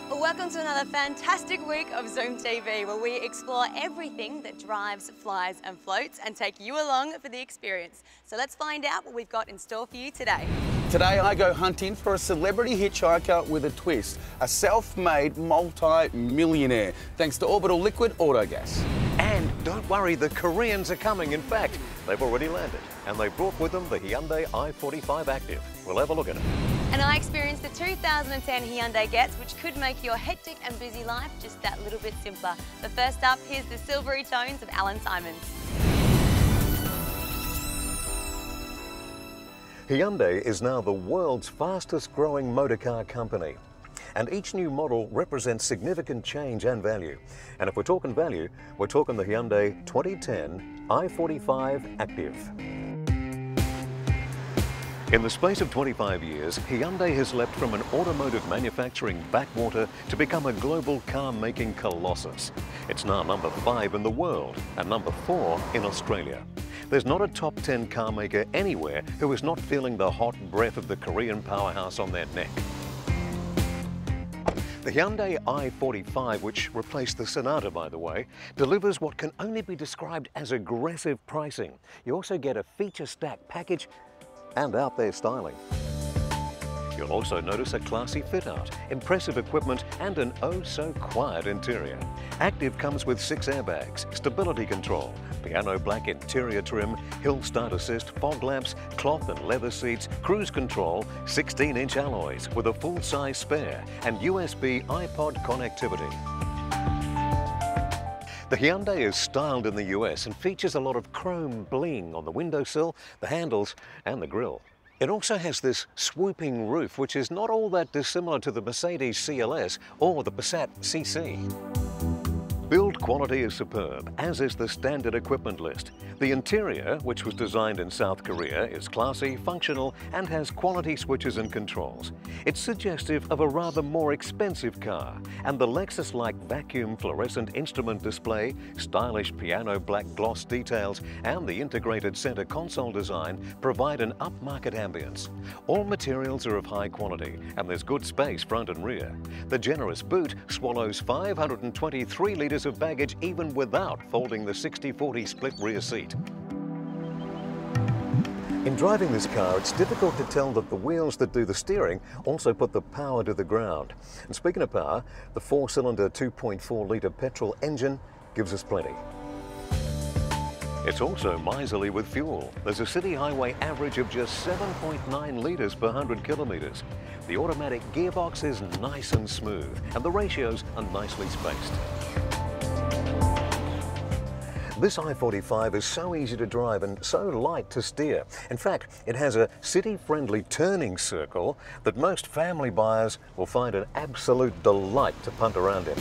Welcome to another fantastic week of ZoomTV, where we explore everything that drives, flies and floats and take you along for the experience. So let's find out what we've got in store for you today. Today I go hunting for a celebrity hitchhiker with a twist, a self-made multi-millionaire, thanks to Orbital Liquid Autogas. And don't worry, the Koreans are coming. In fact, they've already landed, and they brought with them the Hyundai i45 Active. We'll have a look at it. And I experienced the 2010 Hyundai Getz, which could make your hectic and busy life just that little bit simpler. But first up, here's the silvery tones of Alan Simons. Hyundai is now the world's fastest growing motorcar company. And each new model represents significant change and value. And if we're talking value, we're talking the Hyundai 2010 i45 Active. In the space of 25 years, Hyundai has leapt from an automotive manufacturing backwater to become a global car-making colossus. It's now number 5 in the world and number 4 in Australia. There's not a top 10 car maker anywhere who is not feeling the hot breath of the Korean powerhouse on their neck. The Hyundai i45, which replaced the Sonata, by the way, delivers what can only be described as aggressive pricing. You also get a feature-stacked package and out there styling. You'll also notice a classy fit-out, impressive equipment and an oh-so-quiet interior. Active comes with 6 airbags, stability control, piano black interior trim, hill start assist, fog lamps, cloth and leather seats, cruise control, 16-inch alloys with a full-size spare and USB iPod connectivity. The Hyundai is styled in the US and features a lot of chrome bling on the windowsill, the handles and the grille. It also has this swooping roof, which is not all that dissimilar to the Mercedes CLS or the Passat CC. Build quality is superb, as is the standard equipment list. The interior, which was designed in South Korea, is classy, functional, and has quality switches and controls. It's suggestive of a rather more expensive car, and the Lexus-like vacuum fluorescent instrument display, stylish piano black gloss details, and the integrated center console design provide an upmarket ambience. All materials are of high quality, and there's good space front and rear. The generous boot swallows 523 litres of baggage even without folding the 60-40 split rear seat. In driving this car, it's difficult to tell that the wheels that do the steering also put the power to the ground. And speaking of power, the 4-cylinder 2.4-litre petrol engine gives us plenty. It's also miserly with fuel. There's a city highway average of just 7.9 litres per 100 kilometres. The automatic gearbox is nice and smooth, and the ratios are nicely spaced. This i45 is so easy to drive and so light to steer. In fact, it has a city-friendly turning circle that most family buyers will find an absolute delight to punt around in.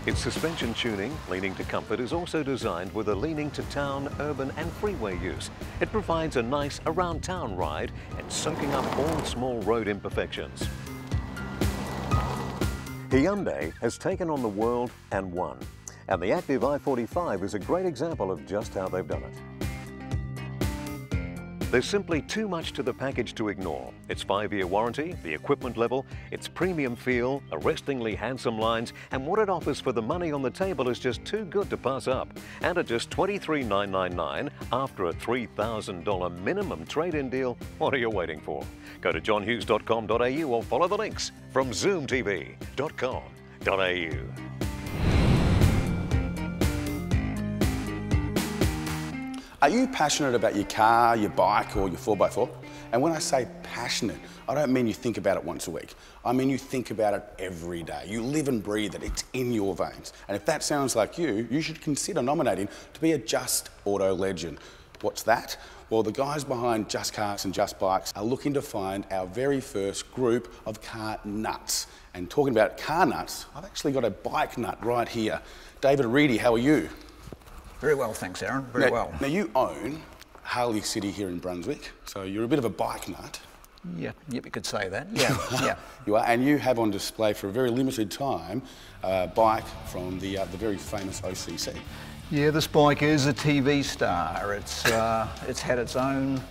Its suspension tuning, leaning to comfort, is also designed with a leaning to town, urban and freeway use. It provides a nice around-town ride and soaking up all small road imperfections. Hyundai has taken on the world and won. And the Active i45 is a great example of just how they've done it. There's simply too much to the package to ignore. Its 5-year warranty, the equipment level, its premium feel, arrestingly handsome lines, and what it offers for the money on the table is just too good to pass up. And at just $23,999 after a $3,000 minimum trade-in deal, what are you waiting for? Go to johnhughes.com.au or follow the links from zoomtv.com.au. Are you passionate about your car, your bike or your 4x4? And when I say passionate, I don't mean you think about it once a week. I mean you think about it every day. You live and breathe it. It's in your veins. And if that sounds like you, you should consider nominating to be a Just Auto Legend. What's that? Well, the guys behind Just Cars and Just Bikes are looking to find our very first group of car nuts. And talking about car nuts, I've actually got a bike nut right here. David Reedy, how are you? Very well, thanks, Aaron. Very well. Now, you own Harley City here in Brunswick, so you're a bit of a bike nut. Yeah, yep, you could say that. Yeah, yeah. You are, and you have on display for a very limited time a bike from the very famous OCC. Yeah, this bike is a TV star. It's had its own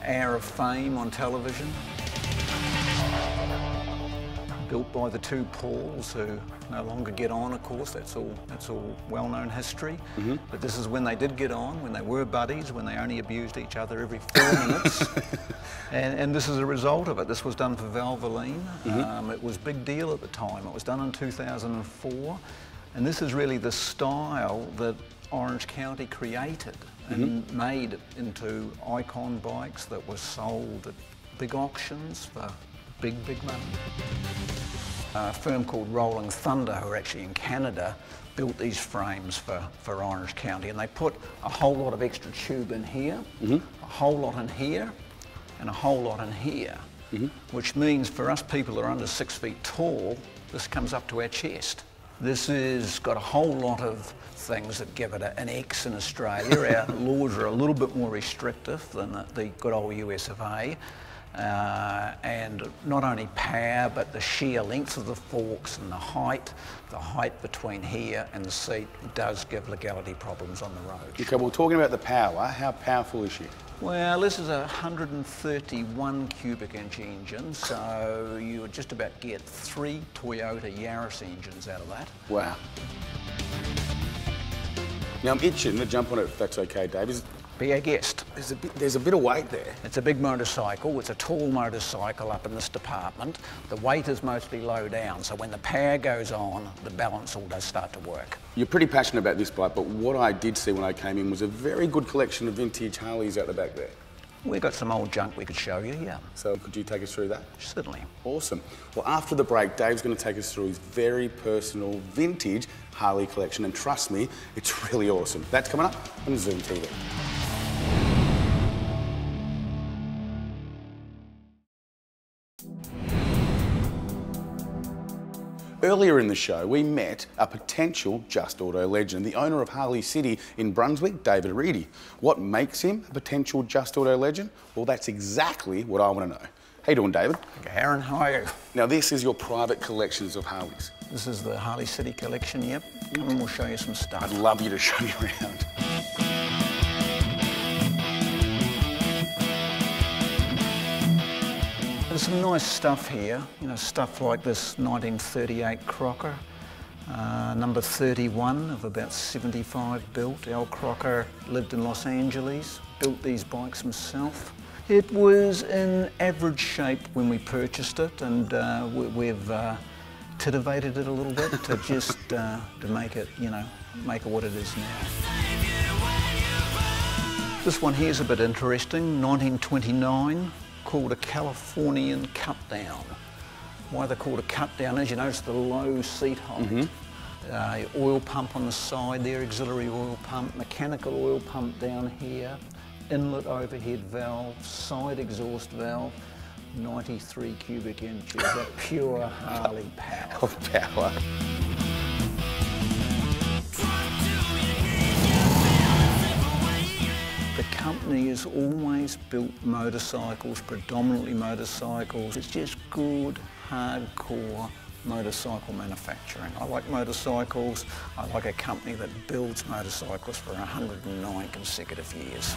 hour of fame on television. Built by the two Pauls, who no longer get on, of course. That's all well-known history. But this is when they did get on, when they were buddies, when they only abused each other every 4 minutes. And this is a result of it. This was done for Valvoline. It was a big deal at the time. It was done in 2004. And this is really the style that Orange County created and made it into icon bikes that were sold at big auctions for big money. A firm called Rolling Thunder, who are actually in Canada, built these frames for Orange County, and they put a whole lot of extra tube in here, a whole lot in here, and a whole lot in here, which means for us people that are under 6 feet tall, this comes up to our chest. This has got a whole lot of things that give it an X in Australia. Our laws are a little bit more restrictive than the good old US of A. And not only power, but the sheer length of the forks and the height between here and the seat does give legality problems on the road. Okay, well, talking about the power, how powerful is she? Well, this is a 131 cubic inch engine, so you would just about get 3 Toyota Yaris engines out of that. Wow. Now I'm itching to jump on it, if that's okay, Dave. Be our guest. There's a bit of weight there. It's a big motorcycle. It's a tall motorcycle up in this department. The weight is mostly low down, so when the power goes on, the balance all does start to work. You're pretty passionate about this bike, but what I did see when I came in was a very good collection of vintage Harleys out the back there. We've got some old junk we could show you, yeah. So could you take us through that? Certainly. Awesome. Well, after the break, Dave's going to take us through his very personal vintage Harley collection, and trust me, it's really awesome. That's coming up on ZoomTV. Earlier in the show, we met a potential Just Auto legend, the owner of Harley City in Brunswick, David Reedy. What makes him a potential Just Auto legend? Well, that's exactly what I want to know. How you doing, David? Okay, Aaron, how are you? Now, this is your private collections of Harleys. This is the Harley City collection, yep. Come and we'll show you some stuff. I'd love you to show me around. There's some nice stuff here, you know, stuff like this 1938 Crocker, number 31 of about 75 built. Al Crocker lived in Los Angeles, built these bikes himself. It was in average shape when we purchased it, and we've titivated it a little bit to just to make it, you know, make it what it is now. This one here is a bit interesting, 1929. Called a Californian cut down. Why they're called a cut down is, you notice the low seat height. Oil pump on the side there, auxiliary oil pump, mechanical oil pump down here, inlet overhead valve, side exhaust valve, 93 cubic inches of pure Harley power. Of power. The company has always built motorcycles, predominantly motorcycles. It's just good, hardcore motorcycle manufacturing. I like motorcycles. I like a company that builds motorcycles for 109 consecutive years.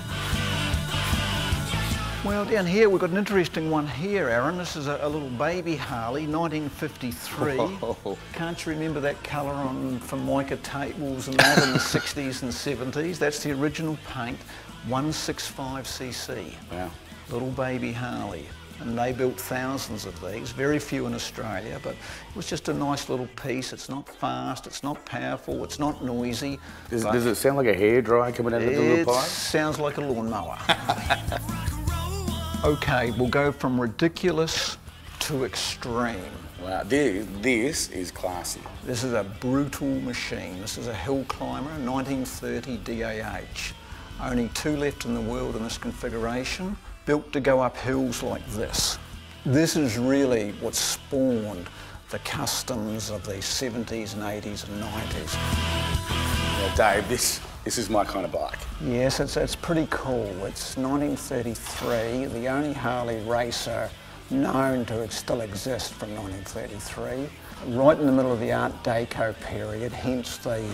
Well, down here we've got an interesting one here, Aaron. This is a little baby Harley, 1953. Whoa. Can't you remember that colour on Formica tables and that in the 60s and 70s? That's the original paint, 165cc. Wow. Little baby Harley. And they built thousands of these, very few in Australia, but it was just a nice little piece. It's not fast, it's not powerful, it's not noisy. Does it sound like a hairdryer coming out of the little pipe? It sounds like a lawnmower. Okay, we'll go from ridiculous to extreme. Wow, this is classy. This is a brutal machine. This is a hill climber, 1930 DAH. Only 2 left in the world in this configuration, built to go up hills like this. This is really what spawned the customs of the 70s and 80s and 90s. Now, Dave, this This is my kind of bike. Yes, it's pretty cool. It's 1933, the only Harley racer known to still exist from 1933. Right in the middle of the Art Deco period, hence the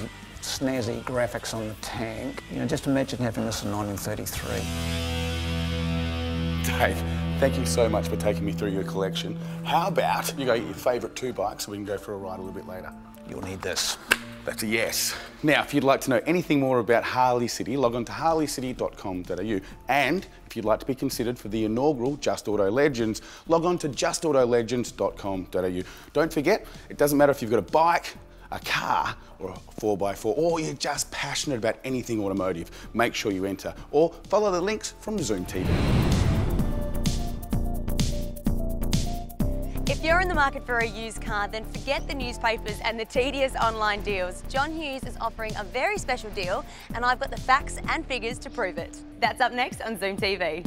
snazzy graphics on the tank. You know, just imagine having this in 1933. Dave, thank you so much for taking me through your collection. How about you go get your favourite 2 bikes so we can go for a ride a little bit later? You'll need this. That's a yes. Now, if you'd like to know anything more about Harley City, log on to harleycity.com.au. And if you'd like to be considered for the inaugural Just Auto Legends, log on to justautolegends.com.au. Don't forget, it doesn't matter if you've got a bike, a car, or a 4x4, or you're just passionate about anything automotive, make sure you enter, or follow the links from ZoomTV. If you're in the market for a used car, then forget the newspapers and the tedious online deals. John Hughes is offering a very special deal, and I've got the facts and figures to prove it. That's up next on ZoomTV.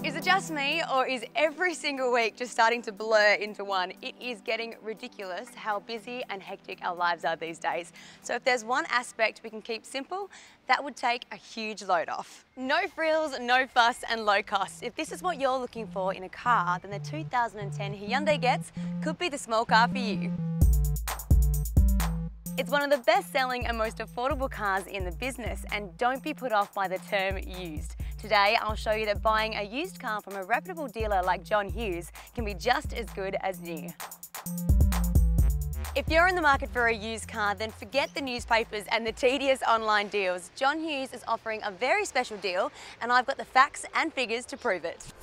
Is it just me, or is every single week just starting to blur into one? It is getting ridiculous how busy and hectic our lives are these days. So if there's one aspect we can keep simple, that would take a huge load off. No frills, no fuss, and low cost. If this is what you're looking for in a car, then the 2010 Hyundai Getz could be the small car for you. It's one of the best-selling and most affordable cars in the business, and don't be put off by the term used. Today, I'll show you that buying a used car from a reputable dealer like John Hughes can be just as good as new. If you're in the market for a used car, then forget the newspapers and the tedious online deals. John Hughes is offering a very special deal, and I've got the facts and figures to prove it.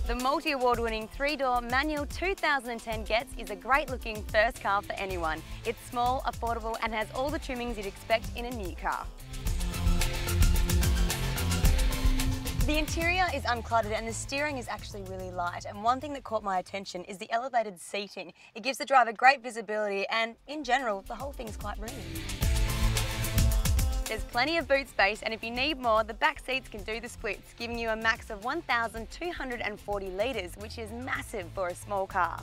The multi-award-winning 3-door manual 2010 Getz is a great-looking first car for anyone. It's small, affordable, and has all the trimmings you'd expect in a new car. The interior is uncluttered and the steering is actually really light. And one thing that caught my attention is the elevated seating. It gives the driver great visibility, and in general, the whole thing's quite roomy. There's plenty of boot space, and if you need more, the back seats can do the splits, giving you a max of 1,240 litres, which is massive for a small car.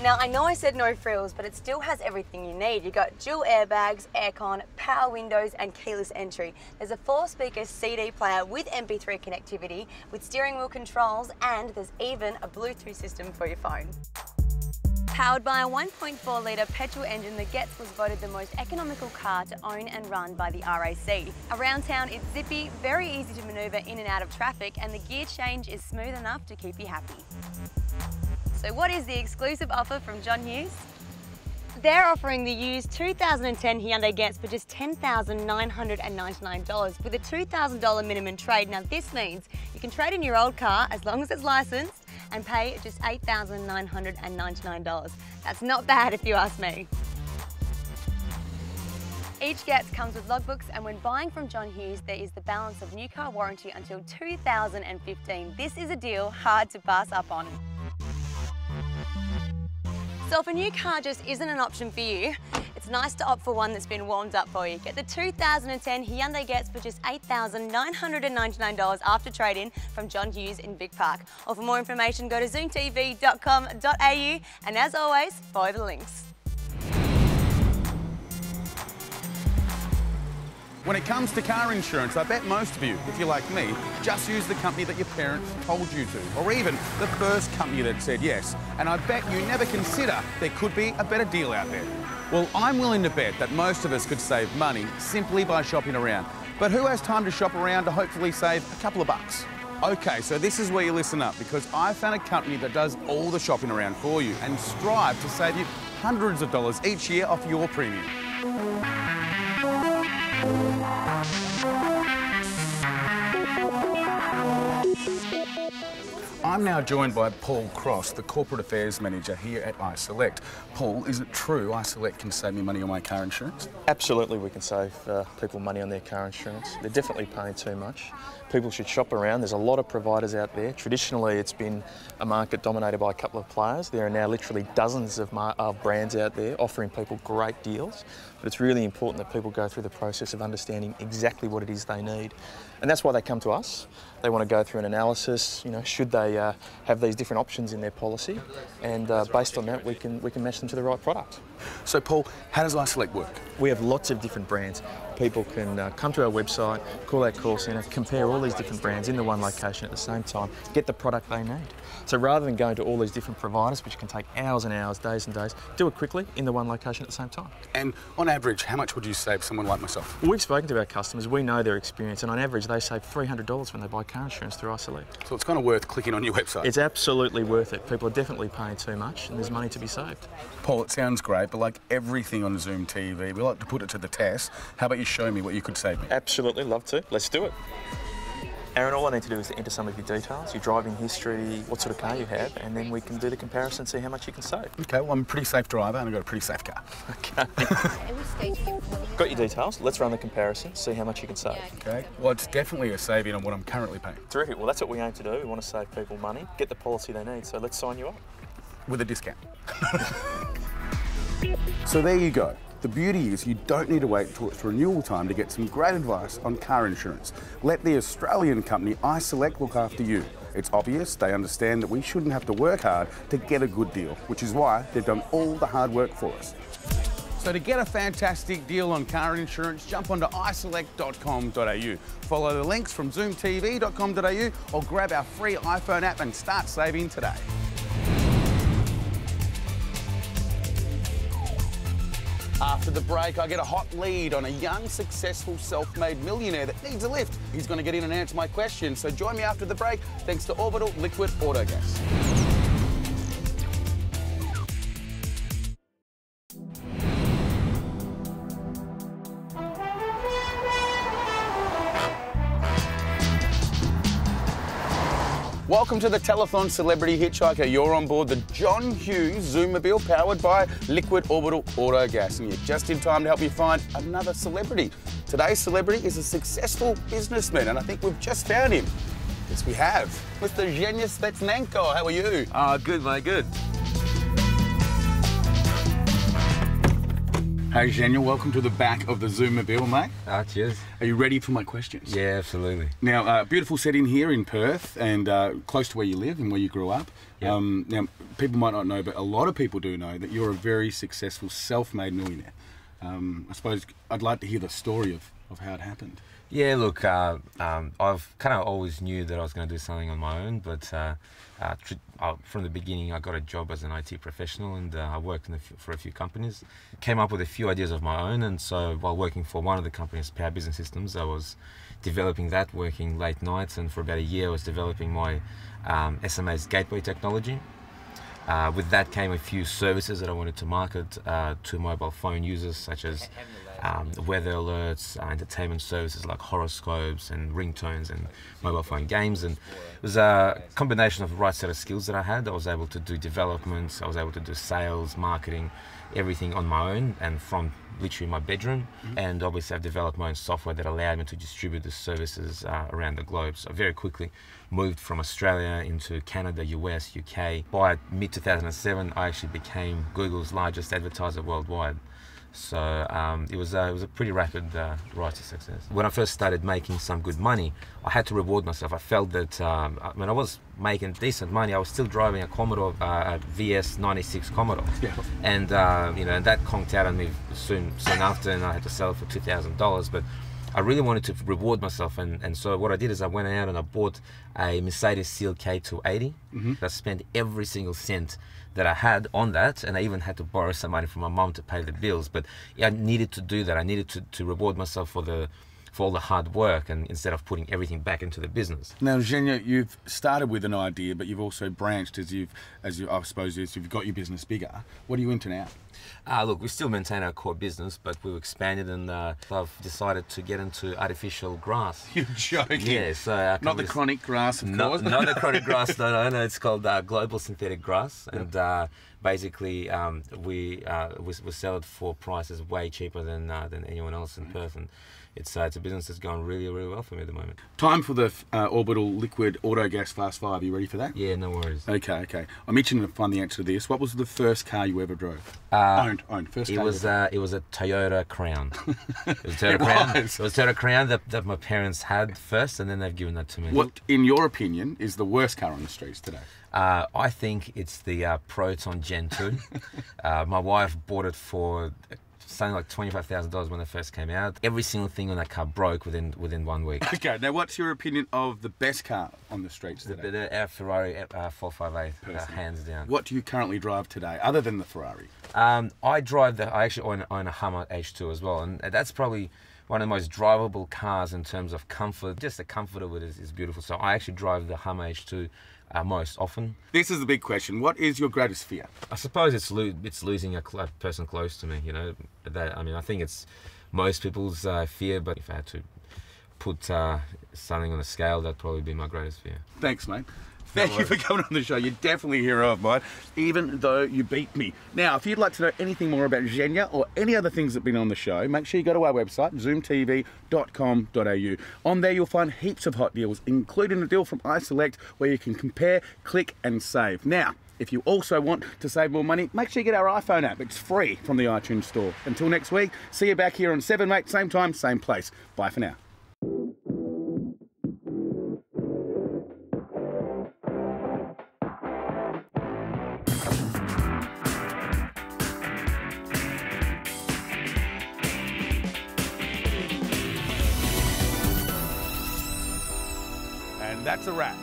Now, I know I said no frills, but it still has everything you need. You've got dual airbags, aircon, power windows, and keyless entry. There's a 4-speaker CD player with MP3 connectivity, with steering wheel controls, and there's even a Bluetooth system for your phone. Powered by a 1.4-litre petrol engine, the Getz was voted the most economical car to own and run by the RAC. Around town, it's zippy, very easy to manoeuvre in and out of traffic, and the gear change is smooth enough to keep you happy. So what is the exclusive offer from John Hughes? They're offering the used 2010 Hyundai Getz for just $10,999 with a $2,000 minimum trade. Now this means you can trade in your old car as long as it's licensed and pay just $8,999. That's not bad if you ask me. Each Getz comes with logbooks, and when buying from John Hughes, there is the balance of new car warranty until 2015. This is a deal hard to pass up on. So if a new car just isn't an option for you, it's nice to opt for one that's been warmed up for you. Get the 2010 Hyundai Getz for just $8,999 after trade-in from John Hughes in Vic Park. Or for more information, go to zoomtv.com.au, and as always, follow the links. When it comes to car insurance, I bet most of you, if you're like me, just use the company that your parents told you to, or even the first company that said yes. And I bet you never consider there could be a better deal out there. Well, I'm willing to bet that most of us could save money simply by shopping around. But who has time to shop around to hopefully save a couple of bucks? Okay, so this is where you listen up, because I found a company that does all the shopping around for you and strive to save you hundreds of dollars each year off your premium. I'm now joined by Paul Cross, the Corporate Affairs Manager here at iSelect. Paul, is it true iSelect can save me money on my car insurance? Absolutely, we can save people money on their car insurance. They're definitely paying too much. People should shop around. There's a lot of providers out there. Traditionally, it's been a market dominated by a couple of players. There are now literally dozens of brands out there offering people great deals. But it's really important that people go through the process of understanding exactly what it is they need. And that's why they come to us. They want to go through an analysis, you know, should they have these different options in their policy, and based on that we can match them to the right product. So Paul, how does iSelect work? We have lots of different brands. People can come to our website, call our call centre, compare all these different brands in the one location at the same time, get the product they need. So rather than going to all these different providers, which can take hours and hours, days and days, do it quickly in the one location at the same time. And on average, how much would you save someone like myself? We've spoken to our customers, we know their experience, and on average they save $300 when they buy car insurance through iSelect. So it's kind of worth clicking on your website. It's absolutely worth it. People are definitely paying too much and there's money to be saved. Paul, it sounds great, but like everything on ZoomTV, we like to put it to the test. How about you show me what you could save me? Absolutely, love to. Let's do it. Aaron, all I need to do is enter some of your details, your driving history, what sort of car you have, and then we can do the comparison and see how much you can save. Okay, well, I'm a pretty safe driver and I've got a pretty safe car. Okay. Got your details. Let's run the comparison, see how much you can save. Okay, well, it's definitely a saving on what I'm currently paying. Terrific. Well, that's what we aim to do. We want to save people money, get the policy they need, so let's sign you up. With a discount. So there you go. The beauty is you don't need to wait till it's renewal time to get some great advice on car insurance. Let the Australian company iSelect look after you. It's obvious they understand that we shouldn't have to work hard to get a good deal, which is why they've done all the hard work for us. So to get a fantastic deal on car insurance, jump onto iselect.com.au. Follow the links from zoomtv.com.au or grab our free iPhone app and start saving today. After the break, I get a hot lead on a young, successful, self-made millionaire that needs a lift. He's going to get in and answer my questions, so join me after the break, thanks to Orbital Liquid Autogas. Welcome to the Telethon Celebrity Hitchhiker. You're on board the John Hughes Zoomobile powered by Liquid Orbital Autogas, and you're just in time to help me find another celebrity. Today's celebrity is a successful businessman, and I think we've just found him. Yes, we have. Mr. Zhenya Spetsnenko, how are you? Good, mate, good. Hey, Zhenya, welcome to the back of the Zoomobile, mate. Cheers. Are you ready for my questions? Yeah, absolutely. Now, beautiful setting here in Perth and close to where you live and where you grew up. Yep. Now, people might not know, but a lot of people do know that you're a very successful self-made millionaire. I suppose I'd like to hear the story of how it happened. Yeah, look, I've kind of always knew that I was going to do something on my own, but from the beginning I got a job as an IT professional, and I worked for a few companies. Came up with a few ideas of my own, and so while working for one of the companies, Power Business Systems, I was developing that, working late nights, and for about a year I was developing my SMA's gateway technology. With that came a few services that I wanted to market to mobile phone users, such as weather alerts, entertainment services like horoscopes and ringtones and mobile phone games. And it was a combination of the right set of skills that I had. I was able to do development, I was able to do sales, marketing, everything on my own and from literally my bedroom. And obviously I've developed my own software that allowed me to distribute the services around the globe. So very quickly moved from Australia into Canada, US, UK. By mid-2007, I actually became Google's largest advertiser worldwide. So it was a pretty rapid rise to success. When I first started making some good money, I had to reward myself. I felt that when I was making decent money, I was still driving a Commodore, a VS 96 Commodore, and and that conked out on me soon after, and I had to sell it for $2,000. But I really wanted to reward myself, and so what I did is I went out and I bought a Mercedes Seal K280. I spent every single cent that I had on that, and I even had to borrow some money from my mom to pay the bills. But I needed to do that. I needed to reward myself for all the hard work, and instead of putting everything back into the business. Now, Zhenya, you've started with an idea, but you've also branched as you've got your business bigger. What are you into now? Look, we still maintain our core business, but we've expanded and I've decided to get into artificial grass. You're joking. Yeah, so not the chronic grass, of course. Not the chronic grass. No. It's called global synthetic grass, and basically we sell it for prices way cheaper than anyone else in Perth, and it's a business that's going really, really well for me at the moment. Time for the Orbital Liquid Auto Gas Fast 5. Are you ready for that? Yeah, no worries. Okay. I'm itching to find the answer to this. What was the first car you ever drove? Owned. First car. It was a Toyota Crown. It was a Toyota Crown. It was a Toyota Crown that my parents had first, and then they've given that to me. What, in your opinion, is the worst car on the streets today? I think it's the Proton Gen 2. My wife bought it for something like $25,000 when it first came out. Every single thing on that car broke within 1 week. Okay, now what's your opinion of the best car on the streets today? The Ferrari 458, hands down. What do you currently drive today, other than the Ferrari? I actually own a Hummer H2 as well, and that's probably one of the most drivable cars in terms of comfort. Just the comfort of it is beautiful. So I actually drive the Hummer H2 most often. This is the big question. What is your greatest fear? I suppose it's losing a person close to me. You know, I think it's most people's fear. But if I had to put something on a scale, that'd probably be my greatest fear. Thanks, mate. Thank you for coming on the show. You're definitely a hero of mine, even though you beat me. Now, if you'd like to know anything more about Xenia or any other things that have been on the show, make sure you go to our website, zoomtv.com.au. On there, you'll find heaps of hot deals, including a deal from iSelect, where you can compare, click, and save. Now, if you also want to save more money, make sure you get our iPhone app. It's free from the iTunes store. Until next week, see you back here on 7, mate. Same time, same place. Bye for now. And that's a wrap.